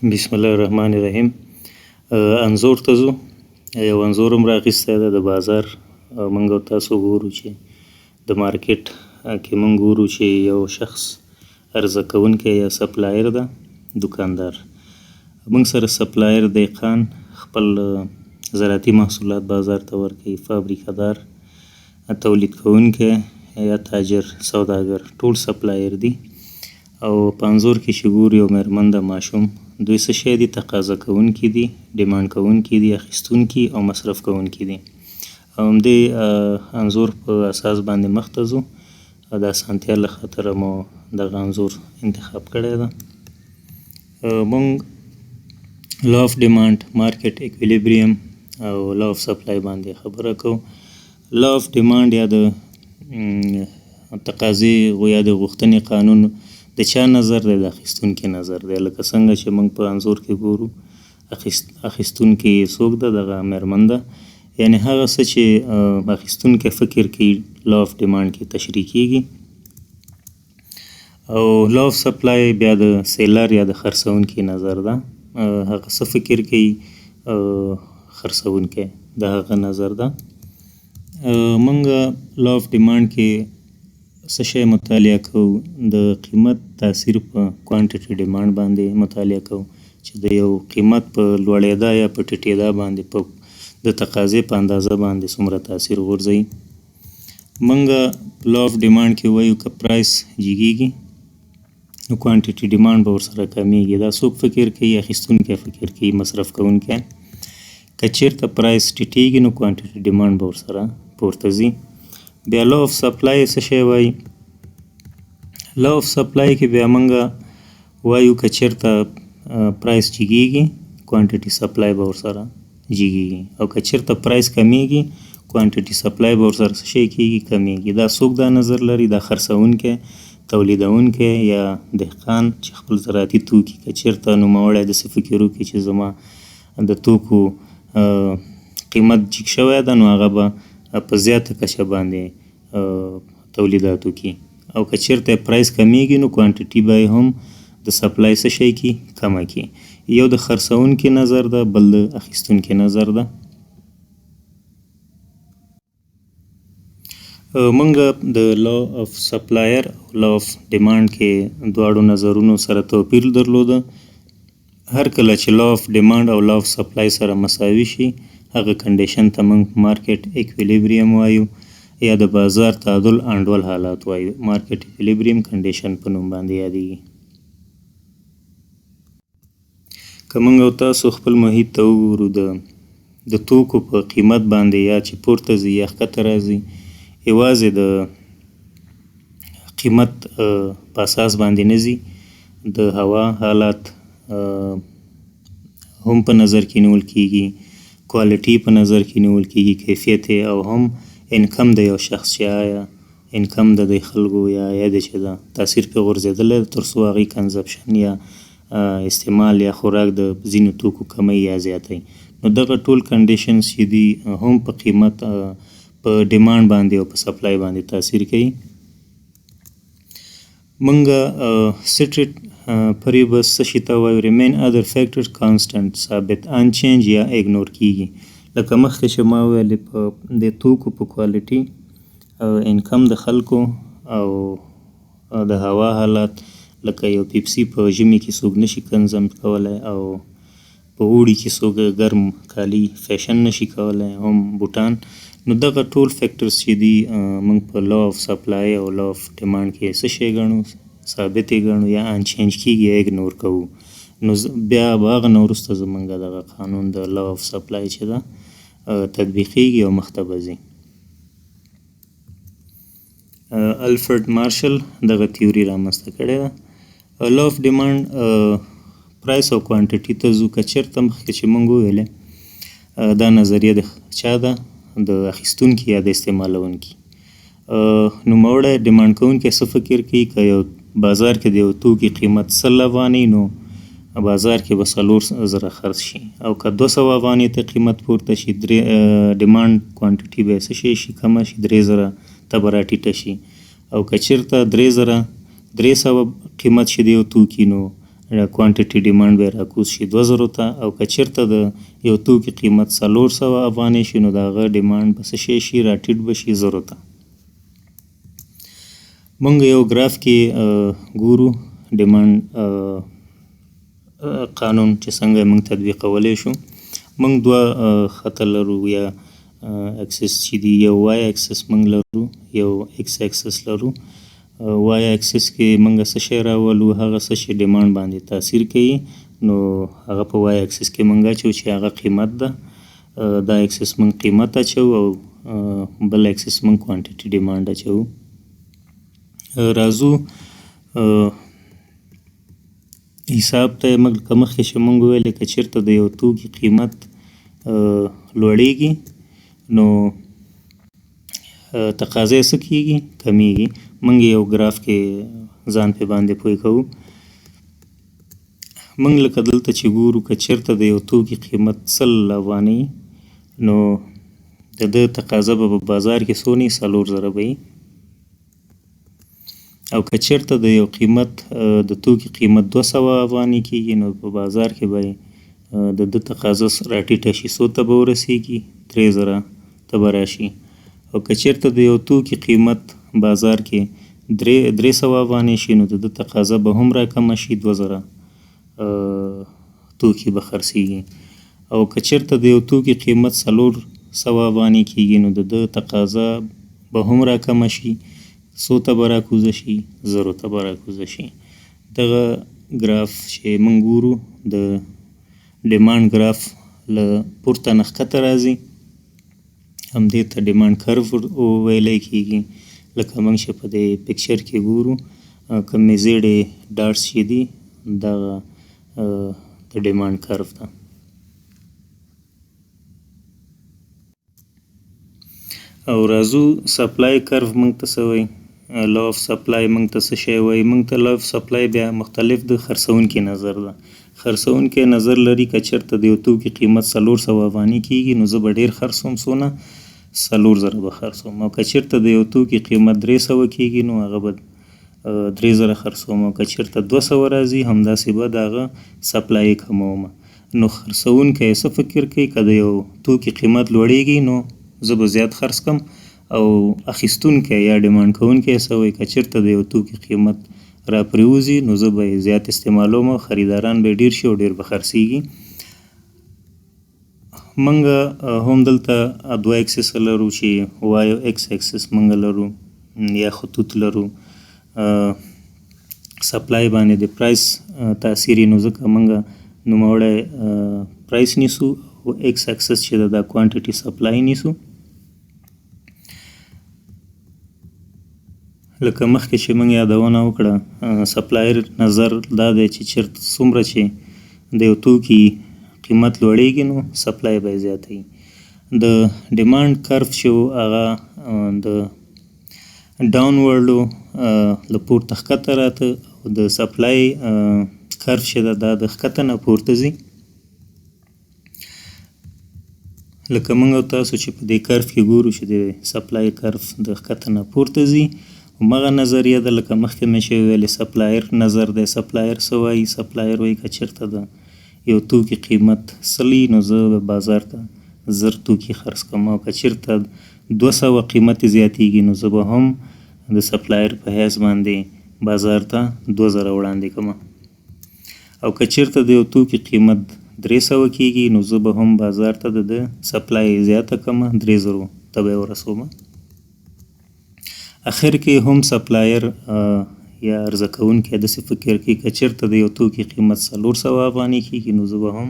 بسم الله الرحمن الرحیم. انځور ته ځو. یو انځور هم رااخیستی ده د بازار. موږ او تاسو ګورو چې د مارکیټ کې موږ ګورو چې یو شخص عرضه کوونکی یا سپلایر ده، دکاندار. موږ سره سپلایر دهقان خپل زراعتي محصولات بازار ته ورکوي، فابریکه دار، تولید کوونکی یا تاجر سوداګر ټول سپلایر دي. او په انځور کې چې ګورو یو مېرمن ده، ماشوم، دوی څه شی دي؟ تقاضا کوونکي دي، ډیمانډ کوونکي دي، اخیستونکي او مصرف کوونکي دي. او همدې انځور په اساس باندې مخته ځو. د اسانتیا له خاطره مو دغه انځور انتخاب کړی ده. موږ لا اف ډیمانډ، مارکیټ اکویلیبریم او لا اف سپلای باندې خبره کوو. لا اف ډیمانډ یا د تقاضې یا د غوښتنې قانون د چا نظر دی؟ د اخیستونکي نظر دی. لکه څنګه چې موږ په انځور کې ګورو، اخیستونکي څوک ده؟ دغه مېرمن ده. یعنې هغه څه چې اخیستونکی فکر کوي لا اف ډیمانډ کې تشریح کیږي. او لا اف سپلای بیا د سیلر یا د خرڅونکي نظر ده. هغه څه فکر کوي خرڅونکی، د هغه نظر ده. موږ لا اف ډیمانډ کې څه شی مطالعه کوو؟ د قیمت تاثیر په کوانټیټي ډیمانډ باندې مطالعه کوو، چې د یو قیمت په لوړېدا یا په ټیټېدا باندې په د تقاضې په اندازه باندې څومره تاثیر غورځوي. موږ لا اف ډیمانډ کې وایو که پرایس جګیږي نو کوانټیټي ډیمانډ به ورسره کمیږي. دا څوک فکر کوي؟ اخیستونکی فکر کوي، مصرف کوونکی. که چیرته پرایس ټیټیږي نو کوانټیټي ډیمانډ به ورسره پورته ځي. بیا لا اف سپلای څه شی وایي؟ لا اف سپلای کې بیا موږ وایو که چیرته پرایس جګیږي کوانټیټي سپلای به ورسره جګیږي، او که چیرته پرایس کمیږي کوانټیټي سپلای به ورسره څه شی کیږي؟ کمیږي. دا څوک دا نظر لري؟ دا خرڅونکی، تولیدونکی یا دهقان چې خپل زراعتي توکي که چیرته نوموړی داسې فکر وکړي چې زما د توکو قیمت جګ شوی ده، نو هغه به په زیاته کچه باندې تولیداتو کې. او که چیرته پرایس کمیږي نو کوانټیټي به هم د سپلای څه شی کې کمه کې. یو د خرڅونکي نظر ده، بل د اخیستونکي نظر ده. موږ د لا اف سپلایر او لا اف ډیمانډ کې دواړو نظرونو سره توپیر درلوده. هر کله چې لا اف ډیمانډ او لا اف سپلای سره مساوي شي، هغه کنډیشن ته موږ مارکیټ اکویلیبریم وایو، یا د بازار تعادل انډول حالات وایو. مارکیټ اکویلیبریم کنډیشن په نوم باندې یادیږي. که موږ او تاسو خپل محیط ته وګورو، د توکو په قیمت باندې یا چې پورته ځي یا ښکته راځي، یوازې د قیمت په اساس باندې نه ځي، د هوا حالات هم په نظر کې نیول کیږي، کوالټي په نظر کې نیول کیږي، کیفیت او هم انکم د یو شخص چې آیا انکم د خلکو یا د چې دا تاثیر پې غورځېدلی تر څو هغوی کنزپشن یا استعمال یا خوراک د ځینو توکو کمی یا زیاتی. نو دغه ټول کنډیشنز چې دي هم په قیمت، په ډیمانډ باندې او په سپلای باندې تاثیر کوي. موږ سټریټ پریبس څه شي ته وایو؟ ریمین ادر فیکټرز کانسټنټ، ثابت، انچینج یا اګنور کیږي. لکه مخکې چې ما ویلې په د توکو په کوالټي، انکم د خلکو او د هوا حالات. لکه یو پیپسي په ژمي کې څوک نشي کنزم کولی، او په اوړي کې څوک ګرم کالي فیشن نشي کولی، هم بوټان. نو دغه ټول فیکټرز چې دي موږ په لا اف سپلای او لا اف ډیمانډ کې څه شی ګڼو؟ ثابت یې ګڼو، یا انچینج کیږي یا اګنور کوو. نو بیا به هغه نه وروسته زموږ دغه قانون د لا اف سپلای چې ده تطبیقیږي او مخته به ځي. الفرد مارشل دغه تیوري رامنځته کړې ده. لا اف ډیمانډ پرایس او کوانټیټي ته ځو. که چېرته مخکې چې موږ وویلې دا نظریه د چا ده؟ د اخیستونکي یا د استعمالونکي. نوموړی ډیمانډ کوونکی څه فکر کوي؟ که یو بازار کې د یو توکي قیمت 100 افغانۍ، نو بازار کې به 4,000 خرڅ شي. او که 200 افغانۍ ته قیمت پورته شي، ډیمانډ کوانټیټي به څه شي شي؟ کمه شي، 3,000 ته به راټیټه شي. او که چېرته 3,300 قیمت شي د یو توکي، نو کوانټیټي ډیمانډ به راکوز شي 2000 ته، او که چېرته د یو توکي قیمت 400 افغانۍ شي نو د هغه ډیمانډ به څه شي راټیټ به شي 0 ته. موږ یو ګراف کې ګورو ډیمانډ قانون چې څنګه موږ تطبیقولی شو. موږ دوه خط لرو یا اکسس چې دی، یو وای اکسس موږ لرو، یو ایکس اکسس لرو. وای اکسس کې موږ څه شی راولو، هغه څه چې ډیمانډ باندې تاثیر کوي نو هغه په وای اکسس کې موږ اچو چې هغه قیمت ده. دا اکسس موږ قیمت اچو او بل اکسس موږ کوانټیټي ډیمانډ اچو. راځو حساب ته. مخکې چې موږ ویلې که چېرته د یو توکي قیمت لوړیږي نو تقاضا څه کیږي؟ کمیږي. موږ یو ګراف کې ځان په باندې پوه کوو. موږ لکه دلته چې ګورو که چېرته د یو توکي قیمت 100 افغانۍ نو د ده تقاضا به په بازار کې څو نه 4000 به وي. او که چېرته د یو قیمت د توکي قیمت 200 افغانۍ کیږي نو په بازار کې به د ده تقاضا راټیټه شي، څو ته به ورسیږي؟ 3000 ته به راشي. او که چېرته د یو توکي قیمت بازار کې 300 افغانۍ شي نو د ده تقاضا به هم راکمه شي، 2000 توکي به خرڅیږي. او که چېرته د یو توکي قیمت 400 افغانۍ کیږي نو د ده تقاضا به هم راکمه شي، څو ته به راکوزه شي؟ 0 ته به راکوزه شي. دغه ګراف چې موږ ګورو د ډیمانډ ګراف له پورته نه ښکته راځي، همدې ته ډیمانډ کرو ویلی کیږي. لکه موږ چې په دې پکچر کې ګورو کومې زیړې ډاټس چې دي دغه د ډیمانډ کرو ده. او راځو سپلای کرو موږ ته څه وایي؟ لا اف سپلای موږ ته څه شی وایي؟ موږ ته لا اف سپلای بیا مختلف د خرڅونکي نظر ده. خرڅونکی نظر لري که چېرته د یو توکي قیمت 400 افغانۍ کیږي نو زه به ډېر خرڅوم، څونه؟ 4000 به خرڅوم. او که چېرته د یو توکي قیمت 300 کیږي نو هغه به 3000 خرڅوم. او که چېرته 200 راځي همداسې به د هغه سپلای کموم. نو خرڅونکی څه فکر کوي؟ که د یو توکي قیمت لوړیږي نو زه به زیات خرڅ کم. او اخیستونکی یا ډیمانډ کوونکی څه وایي؟ که چېرته د یو توکي قیمت را پریوځي نو زه به یې زیات استعمالوم او خریداران به ډېر شي او ډېر به خرڅیږي. موږ هم دلته دوه اکسس لرو چې وای او ایکس اکسس موږ لرو یا خطوط لرو. سپلای باندې د پرایس تاثیر نو ځکه موږ نوموړی پرایس نیسو او ایکس اکسس چې د کوانټیټي سپلای نیسو. لکه مخکې چې موږ یادونه وکړه سپلایر نظر دا دی چې چېرته څومره چې د یو توکي قیمت لوړیږي نو سپلای به یې زیاتوي. د ډیمانډ کرف چې و هغه د ډاونورډ و له پورته ښکته راته، او د سپلای کرف چې ده دا د ښکته نه پورته ځي. لکه موږ او تاسو چې په دې کرف کې ګورو چې د سپلای کرف د ښکته نه پورته ځي. همغه نظریه ده لکه مخکې مې چې ویلې سپلایر نظر دی. سپلایر څه وایي؟ سپلایر وایي که چېرته د یو توکي قیمت 100 نو زه بازار ته 1000 توکي خرڅ کړم. او که چېرته 200 قیمت زیاتیږي نو زه به هم د سپلایر په حیث باندې بازار ته 2000 وړاندې کړم. او که چېرته د یو توکي قیمت 300 کیږي نو زه به هم بازار ته د سپلای زیاته کړم، 3000 ته به یې ورسوم. اخر کې هم سپلایر یا عرضه کوونکی داسې فکر کوي که چېرته د یو توکي قیمت 400 افغانۍ کیږي نو زه به هم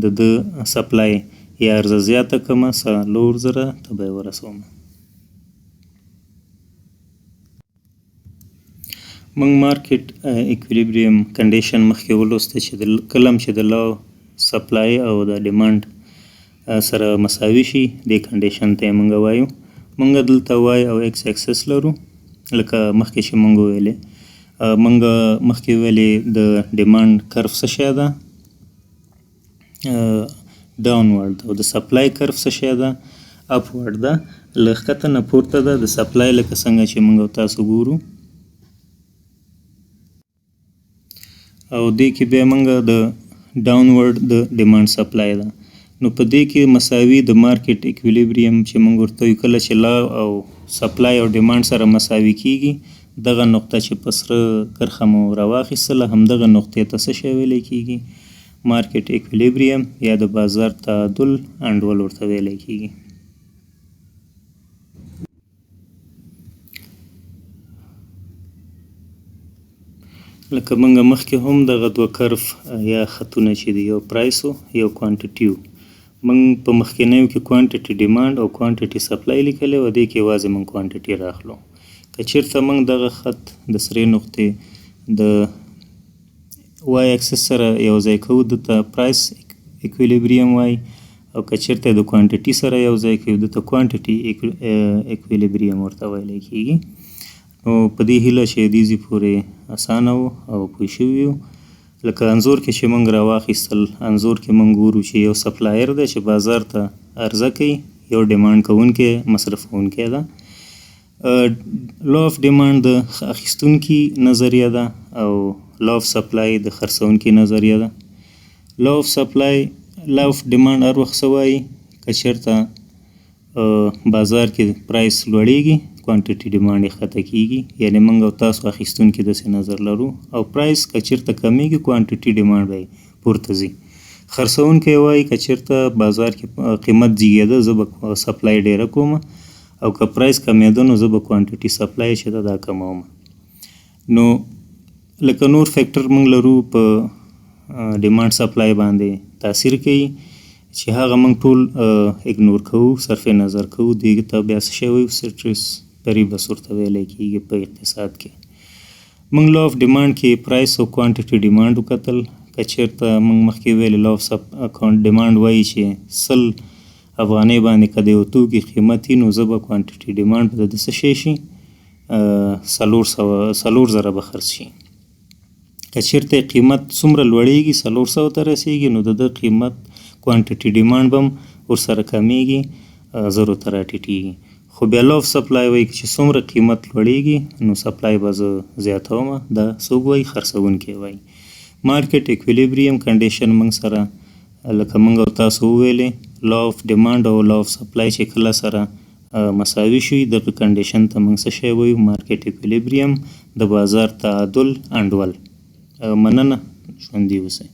د ده سپلای یا عرضه زیاته کړم، 4000 ته به یې ورسوم. موږ مارکیټ اکویلیبریم کنډیشن مخکې ولوسته چې کله هم چې د لا سپلای او د ډیمانډ سره مساوي شي دې کنډیشن ته یې موږ وایو. موږ دلته وای او ایکس اکسس لرو. لکه مخکې چې موږ ویلې د ډیمانډ کرف څه شی ده؟ ډاونورډ. او د سپلای کرف څه شی ده؟ اپورډ ده. له ښکته نه پورته ده. د سپلای لکه څنګه چې موږ او تاسو ګورو او دې کې بیا موږ د ډاونورډ د ډیمانډ سپلای ده. نو په دې کې مساوي د مارکیټ اکویلیبریم چې موږ ورته وایو، کله چې لا او سپلای او ډیمانډ سره مساوي کیږي، دغه نقطه چې په سره کرښه مو راواخیستله همدغه نقطې ته څه شی ویلی کیږي؟ مارکیټ اکویلیبریم یا د بازار تعادل انډول ورته ویلی کیږي. لکه موږ مخکې هم دغه دوه کرف یا خطونه چې دي، یو پرایس و یو کوانټیټي و. موږ په مخکینیو کې کوانټیټي ډیمانډ او کوانټیټي سپلای لیکلی و، دې کې یوازې موږ کوانټیټي راخلو. که چیرته موږ دغه خط د سرې نقطې د وای اکسس سره یو ځای کوو، دته پرایس اکویلیبریم وای، او که چیرته د کوانټیټي سره یو ځای کوو دته کوانټیټي اکویلیبریم ورته ویلی کیږي. نو په دې هیله چې دیزې پورې اسانه و او پوه شوي یو. لکه انځور کې چې موږ راواخیستل، انځور کې موږ ګورو چې یو سپلایر دی چې بازار ته عرضه کوي، یو ډیمانډ کوونکی مصرف کوونکی ده. لا اف ډیمانډ د اخیستونکي نظریه ده او لا اف سپلای د خرڅونکي نظریه ده. لا اف سپلای لا اف ډیمانډ هر وخت څه وایي؟ که چیرته بازار کې پرایس لوړیږي، کوانټیټي ډیمانډ یې ښکته کیږي، یعنې موږ او تاسو اخیستونکي داسې نظر لرو. او پرایس که چیرته کمیږي، کوانټیټي ډیمانډ به پورته ځي. خرڅونکی وایي که چیرته بازار کې قیمت زیږېده، زه به سپلای ډیره کوم، او که پرایس کمیده نو زه به کوانټیټي سپلای چې ده دا کموم. نو لکه نور فیکټر موږ لرو په ډیمانډ سپلای باندې تاثیر کوي چې هغه موږ ټول اګنور کوو، صرف نظر کوو. دې ته بیا څه شی وایو؟ سټریس پریبس ورته ویلی کیږي په اقتصاد کې. موږ لا اف ډیمانډ کې پرایس او کوانټیټي ډیمانډ وکتل. که چیرته موږ مخکې ویلې لا اف ډیمانډ وایي چې 100 افغانۍ باندې که د یو توکي قیمت وي، نو زه به کوانټیټي ډیمانډ به د څه شی شي؟ 400 به خرڅ شي. که چیرته قیمت څومره لوړیږي 400 ته رسیږي، نو د ده قیمت کوانټیټي ډیمانډ به هم ورسره کمیږي، 0 ته راټیټیږي. خو بیا لا اف سپلای وایي چې څومره قیمت لوړیږي نو سپلای به زه زیاتوم. دا څوک وایي؟ خرڅونکی وایي. مارکیټ اکویلیبریم کنډیشن موږ سره لکه موږ او تاسو وویلې، لا اف ډیمانډ او لا اف سپلای چې کله سره مساوي شي، دغه کنډیشن ته موږ څه شی وایو؟ مارکیټ اکویلیبریم، د بازار تعادل انډول. مننه، ژوندي اوسئ.